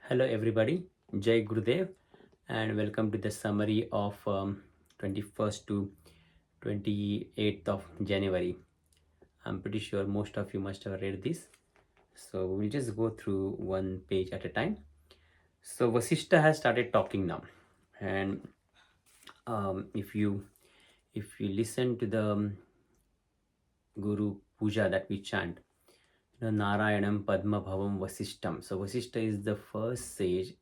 Hello, everybody. Jai Gurudev, and welcome to the summary of 21st to 28th of January. I'm pretty sure most of you must have read this. So we'll just go through one page at a time. So Vasishta has started talking now, and if you listen to the Guru Puja that we chant, Narayanam Padma Bhavam Vasishtam. So Vasishta is the first sage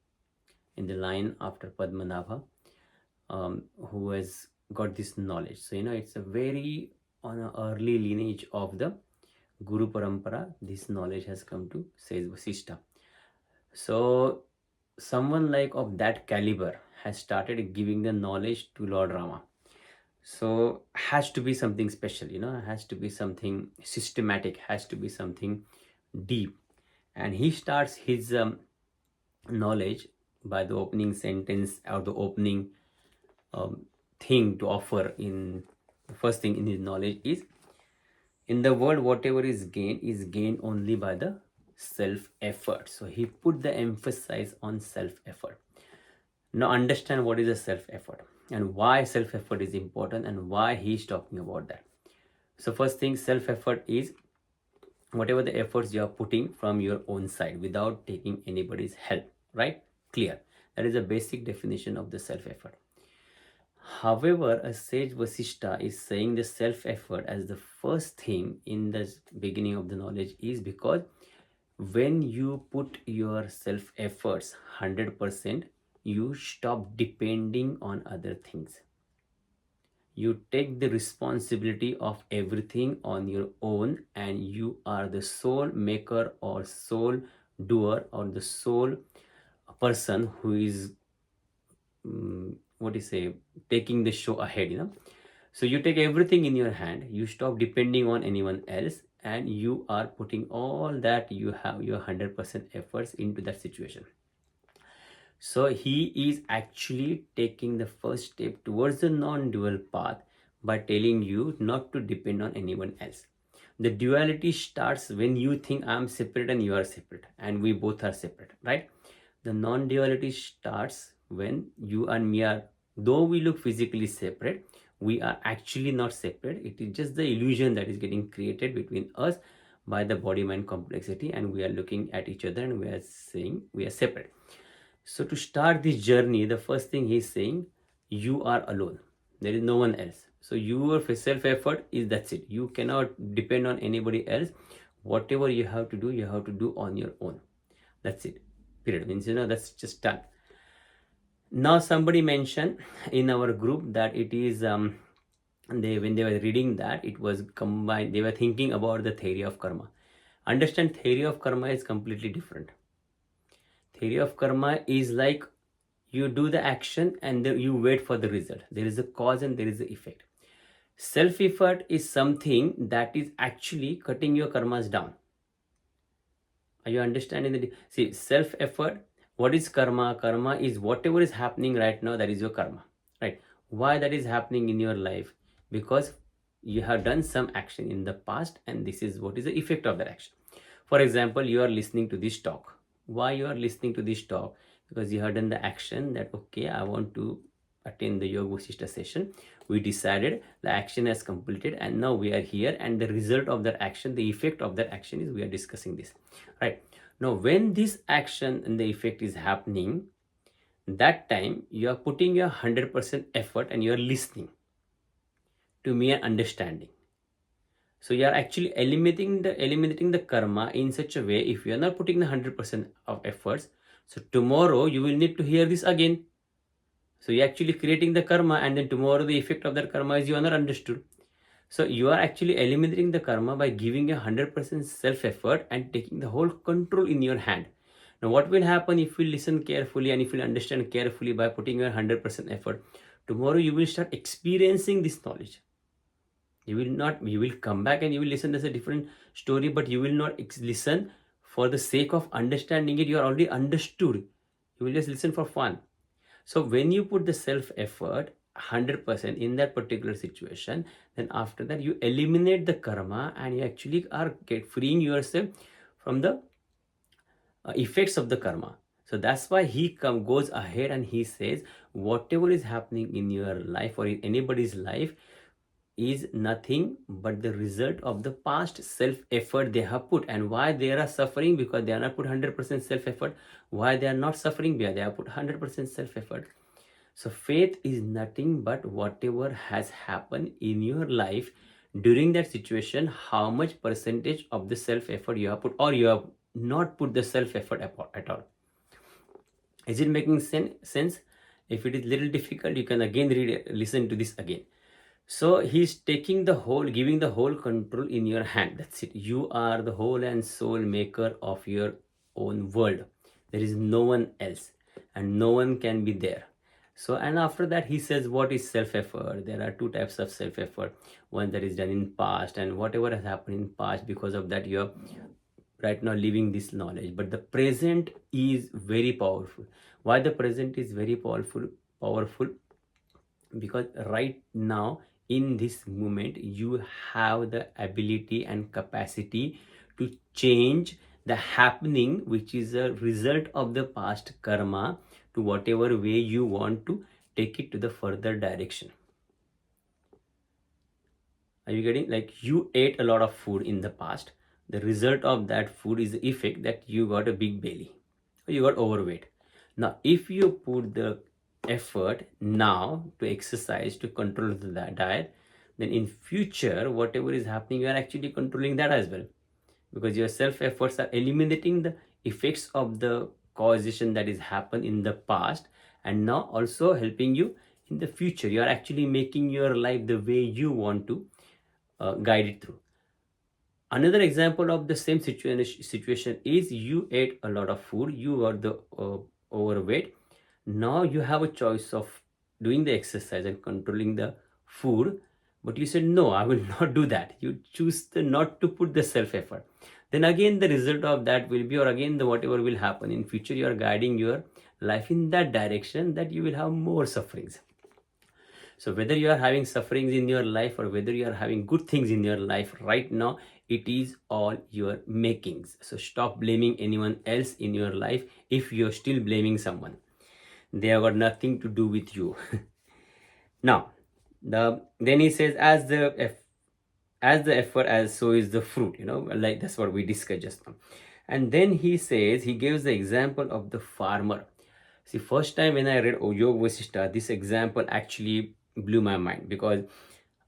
in the line after Padmanabha, who has got this knowledge. So it's a very on an early lineage of the Guru Parampara. This knowledge has come to, says Vasishta. So someone like of that caliber has started giving the knowledge to Lord Rama. So has to be something special, has to be something systematic, has to be something deep. And he starts his knowledge by the opening sentence or the opening thing to offer. In the first thing in his knowledge is, in the world whatever is gained only by the self effort. So he put the emphasis on self effort. Now understand what is a self effort and why self effort is important and why he is talking about that. So first thing, self effort is whatever the efforts you are putting from your own side without taking anybody's help, right? Clear. That is a basic definition of the self effort. However, a sage Vasishta is saying the self effort as the first thing in the beginning of the knowledge is because when you put your self efforts 100%, you stop depending on other things. You take the responsibility of everything on your own, and you are the sole maker or sole doer or the sole person who is what do you say, taking the show ahead. So you take everything in your hand, you stop depending on anyone else, and you are putting all that you have, your 100% efforts into that situation. So he is actually taking the first step towards the non-dual path by telling you not to depend on anyone else. The duality starts when you think I'm separate and you are separate and we both are separate, right? The non-duality starts when you and me are, though we look physically separate, we are actually not separate. It is just the illusion that is getting created between us by the body mind complexity, and we are looking at each other and we are saying we are separate. So to start this journey, the first thing he's saying, you are alone. There is no one else. So your self effort is, that's it. You cannot depend on anybody else. Whatever you have to do, you have to do on your own. That's it. Period. Means that's just done. Now somebody mentioned in our group that it is when they were reading that, it was combined. They were thinking about the theory of karma. Understand, theory of karma is completely different. Theory of karma is like you do the action and then you wait for the result. There is a cause and there is the effect. Self effort is something that is actually cutting your karmas down. Are you understanding the see, self effort? What is karma? Karma is whatever is happening right now, that is your karma, right? Why that is happening in your life? Because you have done some action in the past, and this is what is the effect of that action. For example, you are listening to this talk. Why you are listening to this talk? Because you have done the action that, okay, I want to attend the Yoga Vasishta session. We decided, the action has completed, and now we are here, and the result of that action, the effect of that action is we are discussing this, right? Now when this action and the effect is happening, that time you are putting your 100% effort and you are listening to me and understanding. So you are actually eliminating the karma in such a way. If you are not putting the 100% of efforts, so tomorrow you will need to hear this again. So you're actually creating the karma, and then tomorrow the effect of that karma is you are not understood. So you are actually eliminating the karma by giving a 100% self effort and taking the whole control in your hand. Now what will happen if you listen carefully and if you understand carefully by putting your 100% effort? Tomorrow you will start experiencing this knowledge. You will come back and you will listen as a different story, but you will not listen for the sake of understanding it. You are already understood. You will just listen for fun. So when you put the self effort 100% in that particular situation, then after that you eliminate the karma and you actually are freeing yourself from the effects of the karma. So that's why he goes ahead and he says, whatever is happening in your life or in anybody's life is nothing but the result of the past self effort they have put. And why they are suffering? Because they are not put 100% self effort. Why they are not suffering? Because they have put 100% self effort. So faith is nothing but whatever has happened in your life during that situation, how much percentage of the self effort you have put, or you have not put the self effort at all. Is it making sense? If it is little difficult, you can again listen to this again. So he's taking the whole, giving the whole control in your hand. That's it. You are the whole and soul maker of your own world. There is no one else, and no one can be there. So, and after that, he says, what is self-effort? There are two types of self-effort. One that is done in past, and whatever has happened in past, because of that, you are right now living this knowledge. But the present is very powerful. Why the present is very powerful? Because right now, in this moment, you have the ability and capacity to change the happening, which is a result of the past karma, to whatever way you want to take it to the further direction. Are you getting? Like, you ate a lot of food in the past. The result of that food is the effect that you got a big belly or you got overweight. Now, if you put the effort now to exercise, to control the diet, then in future, whatever is happening, you are actually controlling that as well, because your self efforts are eliminating the effects of the causation that is happened in the past, and now also helping you in the future. You are actually making your life the way you want to guide it through. Another example of the same situation is, you ate a lot of food, you got the overweight. Now you have a choice of doing the exercise and controlling the food, but you said, no, I will not do that. You choose not to put the self effort. Then again, the result of that will be, or again, the whatever will happen in future, you are guiding your life in that direction, that you will have more sufferings. So whether you are having sufferings in your life or whether you are having good things in your life right now, it is all your makings. So stop blaming anyone else in your life. If you're still blaming someone, they have got nothing to do with you. Now, then he says, as the effort, as so is the fruit. Like that's what we discussed just now. And then he says, he gives the example of the farmer. See, first time when I read Yoga Vasishtha, this example actually blew my mind, because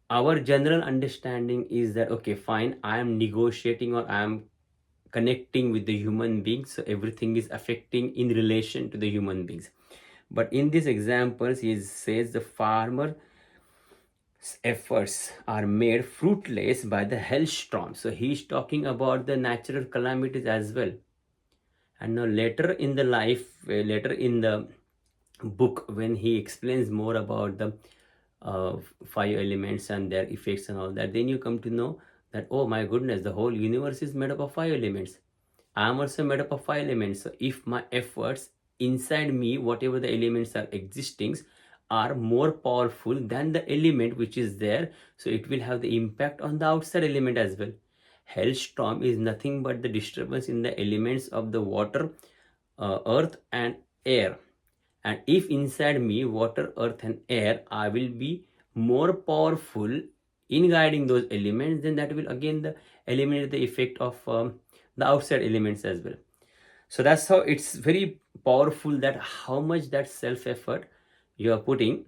our general understanding is that, okay, fine, I am negotiating or I am connecting with the human beings, so everything is affecting in relation to the human beings. But in these examples, he says the farmer efforts are made fruitless by the hailstorm. So he's talking about the natural calamities as well. And now later in the later in the book, when he explains more about the five elements and their effects and all that, then you come to know that, oh my goodness, the whole universe is made up of five elements. I am also made up of five elements. So if my efforts inside me, whatever the elements are existing, are more powerful than the element which is there, so it will have the impact on the outside element as well. Hailstorm is nothing but the disturbance in the elements of the water, earth and air. And if inside me, water, earth and air, I will be more powerful in guiding those elements, then that will again eliminate the effect of the outside elements as well. So that's how it's very powerful, that how much that self effort you are putting,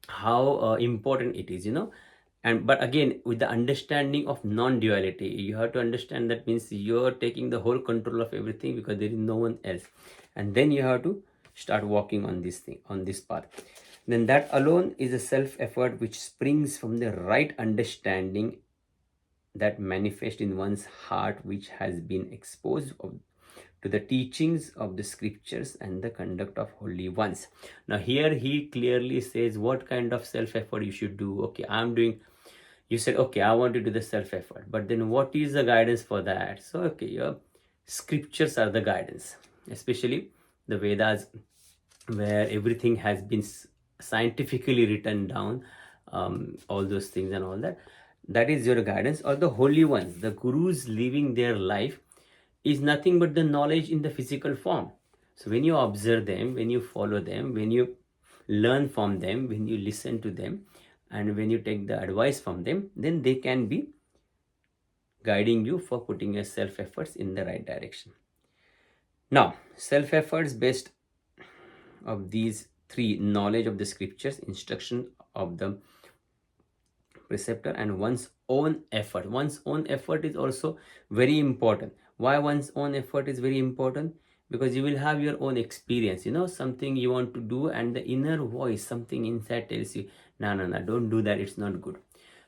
how important it is. And but again, with the understanding of non-duality, you have to understand that means you're taking the whole control of everything, because there is no one else. And then you have to start walking on this thing, on this path. Then that alone is a self effort which springs from the right understanding that manifests in one's heart, which has been exposed to the teachings of the scriptures and the conduct of holy ones. Now here he clearly says what kind of self effort you should do. Okay, I'm doing, you said, okay, I want to do the self effort, but then what is the guidance for that? So okay, your scriptures are the guidance, especially the Vedas, where everything has been scientifically written down, all those things and all that. That is your guidance. Or the holy ones, the gurus living their life, is nothing but the knowledge in the physical form. So when you observe them, when you follow them, when you learn from them, when you listen to them, and when you take the advice from them, then they can be guiding you for putting your self efforts in the right direction. Now, self efforts based of these three: knowledge of the scriptures, instruction of the preceptor, and one's own effort. One's own effort is also very important. Why one's own effort is very important? Because you will have your own experience, something you want to do, and the inner voice, something inside tells you, no, no, no, don't do that, it's not good.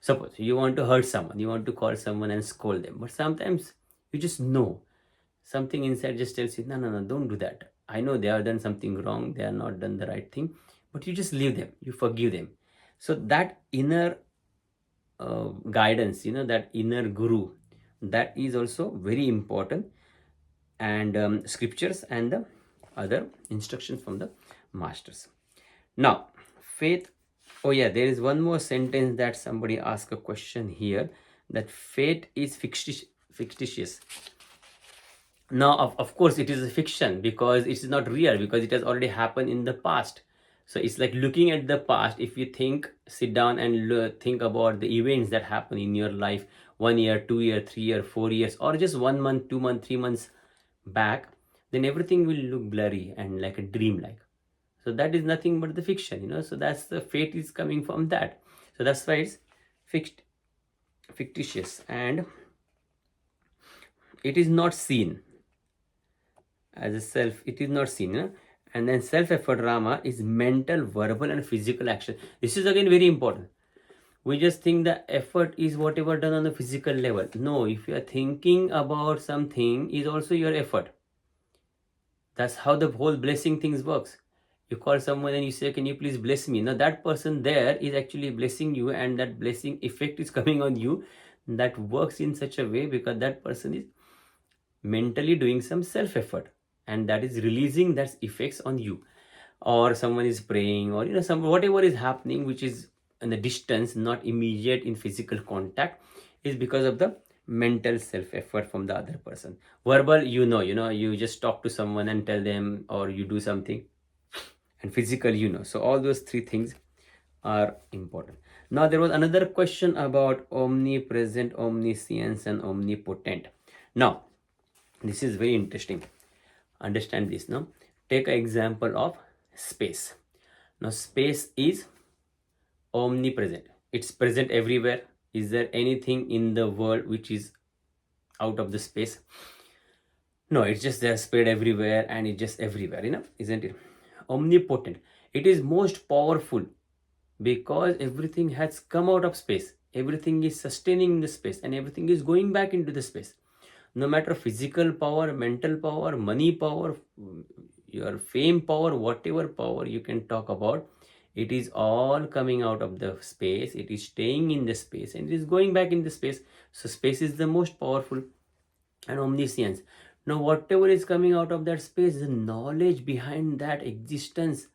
Suppose you want to hurt someone, you want to call someone and scold them, but sometimes you just know, something inside just tells you, no, no, no, don't do that. I know they have done something wrong, they have not done the right thing, but you just leave them, you forgive them. So that inner guidance, that inner guru, that is also very important. And scriptures and the other instructions from the masters. Now, faith. Oh yeah, there is one more sentence that somebody asked a question here, that fate is fictitious. Now, of course, it is a fiction because it is not real, because it has already happened in the past. So it's like looking at the past. If you sit down and think about the events that happen in your life 1 year, 2 year, 3 year, 4 years, or just 1 month, 2 month, 3 months back, then everything will look blurry and like a dream like. So that is nothing but the fiction, so that's the fate is coming from that. So that's why it's fictitious, and it is not seen as a self, it is not seen. And then self effort, Rama, is mental, verbal, and physical action. This is again very important. We just think the effort is whatever done on the physical level. No, if you are thinking about something, is also your effort. That's how the whole blessing things works. You call someone and you say, can you please bless me? Now that person there is actually blessing you, and that blessing effect is coming on you. That works in such a way because that person is mentally doing some self effort, and that is releasing that effects on you. Or someone is praying, or some whatever is happening which is in the distance, not immediate in physical contact, is because of the mental self effort from the other person. Verbal, you just talk to someone and tell them, or you do something. And physical, so all those three things are important. Now there was another question about omnipresent, omniscience, and omnipotent. Now this is very interesting. Understand this now. Take an example of space. Now space is omnipresent, it's present everywhere. Is there anything in the world which is out of the space? No, it's just there, spread everywhere, and it's just everywhere, isn't it? Omnipotent, it is most powerful because everything has come out of space, everything is sustaining the space, and everything is going back into the space. No matter physical power, mental power, money power, your fame power, whatever power you can talk about, it is all coming out of the space, it is staying in the space, and it is going back in the space. So space is the most powerful. And omniscience, now whatever is coming out of that space, the knowledge behind that existence.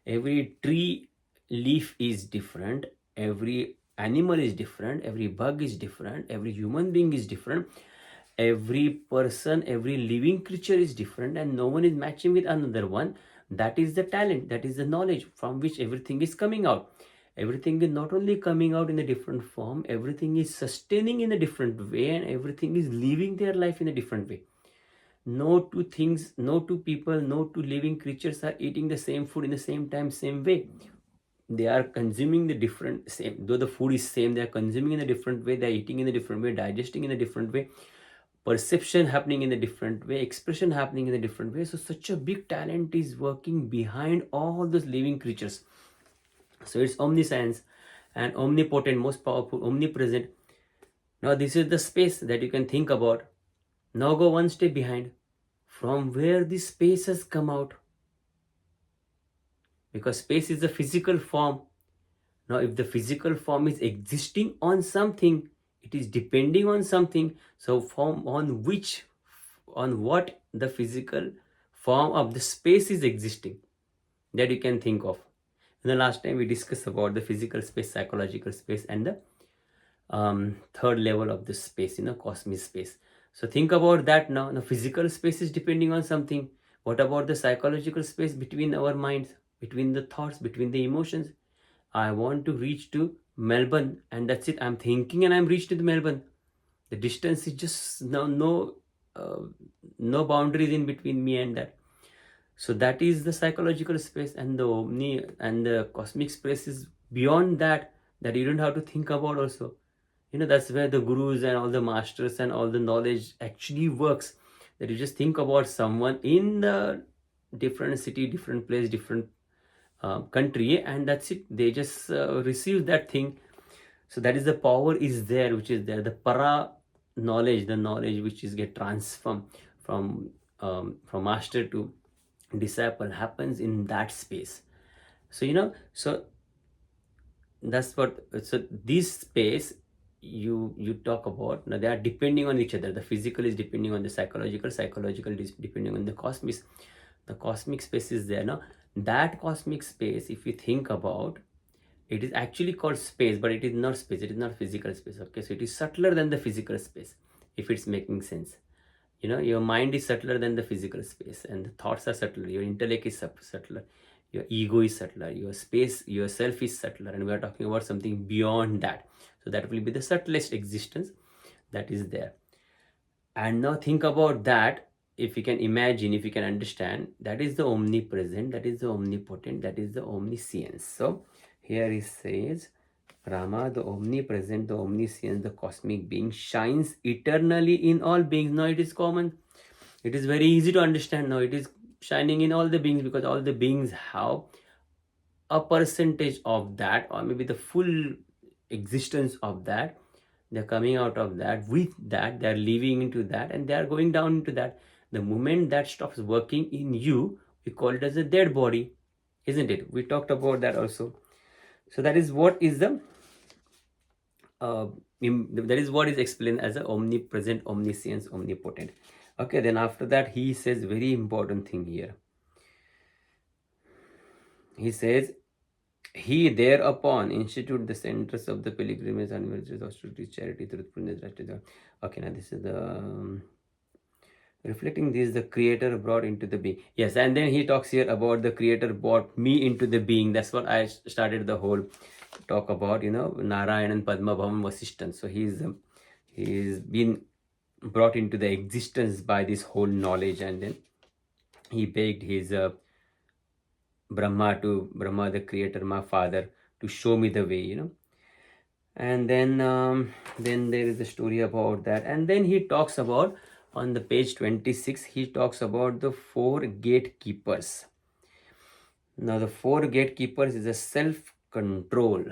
Every tree leaf is different, every animal is different, every bug is different, every human being is different, every person, every living creature is different, and no one is matching with another one. That is the talent, that is the knowledge from which everything is coming out. Everything is not only coming out in a different form, everything is sustaining in a different way, and everything is living their life in a different way. No two things, no two people, no two living creatures are eating the same food in the same time, same way. They are consuming the different same, though the food is same, they are consuming in a different way, they are eating in a different way, digesting in a different way, perception happening in a different way, expression happening in a different way. So such a big talent is working behind all those living creatures. So it's omniscience and omnipotent, most powerful, omnipresent. Now this is the space that you can think about. Now go one step behind. From where this space has come out? Because space is a physical form. Now if the physical form is existing on something, it is depending on something. So form on what the physical form of the space is existing, that you can think of. In the last time we discussed about the physical space, psychological space, and the third level of the space, cosmic space. So think about that now. The physical space is depending on something. What about the psychological space between our minds, between the thoughts, between the emotions? I want to reach to Melbourne, and that's it. I'm thinking and I'm reached to the Melbourne. The distance is just uh, no boundaries in between me and that. So that is the psychological space, and the omni and the cosmic space is beyond that, that you don't have to think about also. That's where the gurus and all the masters and all the knowledge actually works, that you just think about someone in the different city, different place, different country, and that's it. They just receive that thing. So that is the power is there, which is there, the para knowledge, the knowledge which is get transformed from master to disciple happens in that space. So that's what. So this space you talk about, now they are depending on each other. The physical is depending on the psychological is depending on the cosmic space is there. Now that cosmic space, if you think about, it is actually called space, but it is not space, it is not physical space. Okay, so it is subtler than the physical space, if it's making sense. Your mind is subtler than the physical space, and the thoughts are subtler, your intellect is subtler, your ego is subtler, your space, yourself is subtler, and we are talking about something beyond that. So that will be the subtlest existence that is there. And now think about that. If you can imagine, if you can understand, that is the omnipresent, that is the omnipotent, that is the omniscience. So here it says, Rama, the omnipresent, the omniscient, the cosmic being, shines eternally in all beings. Now it is common. It is very easy to understand now. It is shining in all the beings, because all the beings have a percentage of that, or maybe the full existence of that. They're coming out of that, with that, they're living into that, and they are going down into that. The moment that stops working in you, we call it as a dead body, isn't it? We talked about that also. So that is what is that is what is explained as a omnipresent, omniscience, omnipotent. Okay, then after that he says very important thing here. He says, he thereupon institute the centers of the pilgrimage, universities, austerity, charity, truthfulness. Okay, now this is the reflecting this, the creator brought into the being. Yes, and then he talks here about the creator brought me into the being. That's what I started the whole talk about, Narayanan Padma Bhavam Vasishtan. So he's been brought into the existence by this whole knowledge, and then he begged his Brahma, the creator, my father, to show me the way, And then there is a story about that, and then he talks about, on the page 26, he talks about the 4 gatekeepers. Now the 4 gatekeepers is a self-control,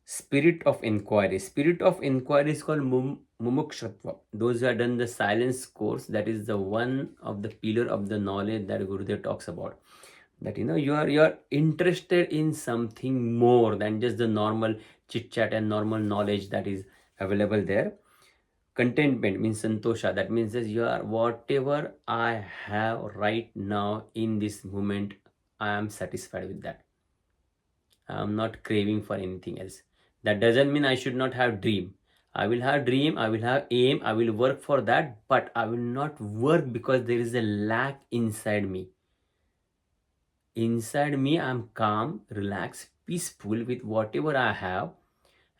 spirit of inquiry. Spirit of inquiry is called mumukshatva. Those who have done the silence course, that is the one of the pillar of the knowledge that Gurudev talks about. That you are interested in something more than just the normal chit chat and normal knowledge that is available there. Contentment means santosha. That means that you are, whatever I have right now in this moment, I am satisfied with that. I am not craving for anything else. That doesn't mean I should not have dream. I will have dream, I will have aim, I will work for that, but I will not work because there is a lack inside me. Inside me, I'm calm, relaxed, peaceful with whatever I have,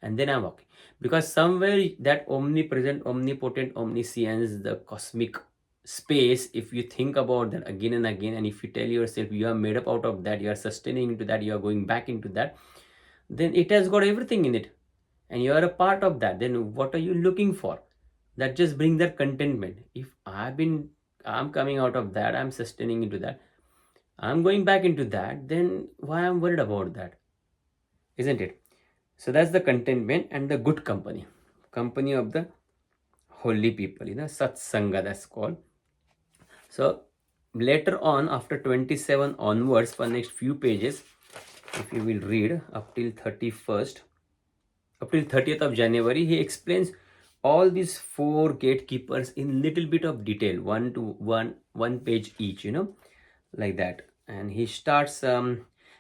and then I'm okay. Because somewhere that omnipresent, omnipotent, omniscience, the cosmic space, if you think about that again and again, and if you tell yourself you are made up out of that, you are sustaining into that, you are going back into that, then it has got everything in it, and you are a part of that. Then what are you looking for? That just bring that contentment. If I'm coming out of that, I'm sustaining into that, I'm going back into that, then why I'm worried about that? Isn't it? So that's the contentment and the good company of the holy people, satsanga, that's called. So later on, after 27 onwards, for next few pages, if you will read up till 31st, up till 30th of January, he explains all these 4 gatekeepers in little bit of detail, one page each, like that. And he starts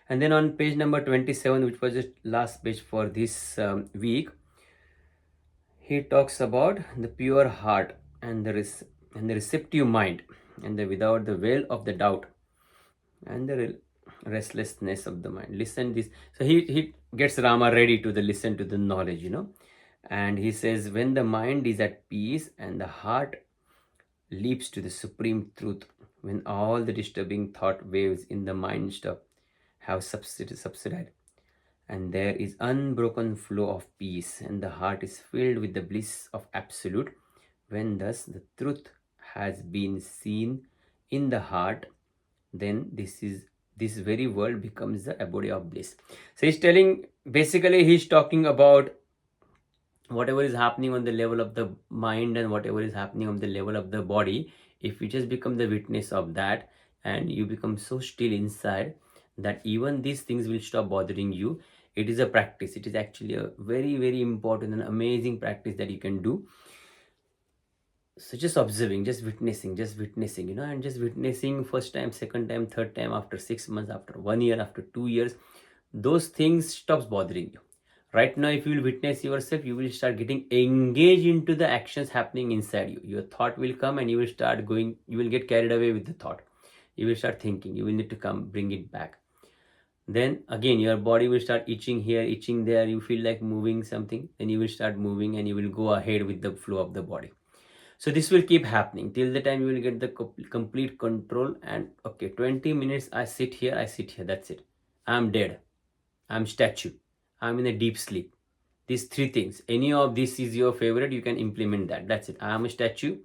and then on page number 27, which was the last page for this week, he talks about the pure heart and the receptive mind. and without the veil of the doubt and the restlessness of the mind. Listen this. So he gets Rama ready to the listen to the knowledge, and he says, when the mind is at peace and the heart leaps to the supreme truth, when all the disturbing thought waves in the mind stop, have subsided, and there is unbroken flow of peace, and the heart is filled with the bliss of absolute, when thus the truth has been seen in the heart, then this very world becomes the abode of bliss. So he's telling, basically he's talking about whatever is happening on the level of the mind and whatever is happening on the level of the body. If you just become the witness of that, and you become so still inside that even these things will stop bothering you, it is a practice. It is actually a very, very important and amazing practice that you can do. So just observing, just witnessing, and just witnessing first time, second time, third time, after 6 months, after 1 year, after 2 years, those things stops bothering you. Right now, if you will witness yourself, you will start getting engaged into the actions happening inside you. Your thought will come and you will start going, you will get carried away with the thought. You will start thinking, you will need to come, bring it back. Then again, your body will start itching here, itching there. You feel like moving something, then you will start moving and you will go ahead with the flow of the body. So this will keep happening till the time you will get the complete control. And okay, 20 minutes I sit here, that's it. I'm dead, I'm statue, I'm in a deep sleep. These three things, any of this is your favorite, you can implement that. That's it. I'm a statue,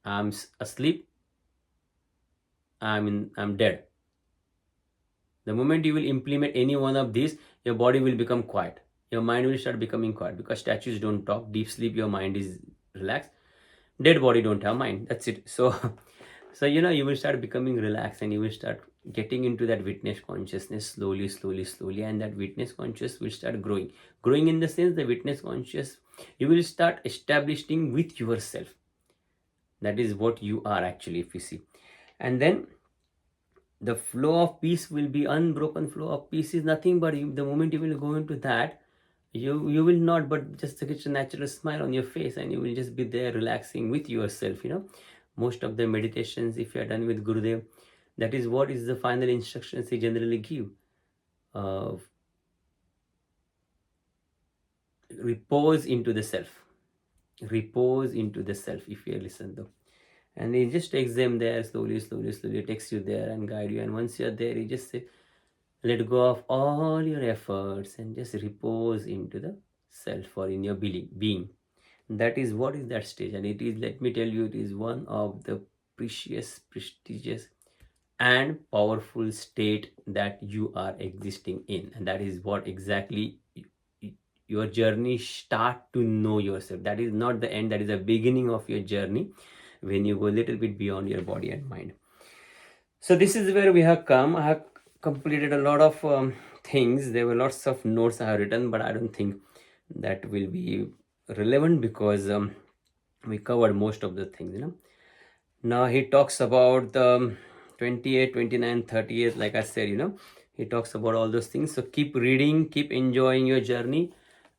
I'm asleep, I'm dead. The moment you will implement any one of these, your body will become quiet, your mind will start becoming quiet, because statues don't talk. Deep sleep, your mind is relaxed. Dead body don't have mind. That's it. So so you will start becoming relaxed, and you will start getting into that witness consciousness slowly, and that witness conscious will start growing in the sense, the witness conscious, you will start establishing with yourself. That is what you are actually, if you see. And then the flow of peace will be unbroken. Flow of peace is nothing but the moment you will go into that, you will not but just get a natural smile on your face, and you will just be there relaxing with yourself. Most of the meditations, if you are done with Gurudev, that is what is the final instructions he generally give. Repose into the self. Repose into the self, if you listen though. And he just takes them there slowly, takes you there and guide you. And once you're there, he just say, let go of all your efforts and just repose into the self, or in your being. That is what is that stage. And it is, let me tell you, it is one of the prestigious and powerful state that you are existing in. And that is what exactly your journey start to know yourself. That is not the end, that is the beginning of your journey, when you go a little bit beyond your body and mind. So this is where we have come. I have completed a lot of things. There were lots of notes I have written, but I don't think that will be relevant, because we covered most of the things. Now he talks about the 28, 29, 30th. Like I said, he talks about all those things. So keep reading, keep enjoying your journey.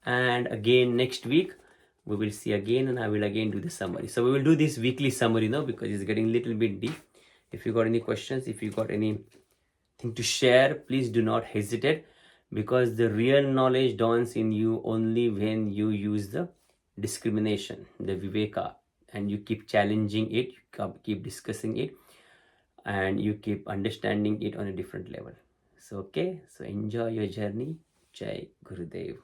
And again, next week, we will see again, and I will again do the summary. So we will do this weekly summary now, because it's getting a little bit deep. If you got any questions, if you got anything to share, please do not hesitate, because the real knowledge dawns in you only when you use the discrimination, the viveka, and you keep challenging it, you keep discussing it, and you keep understanding it on a different level. So okay, so enjoy your journey. Jai Gurudev.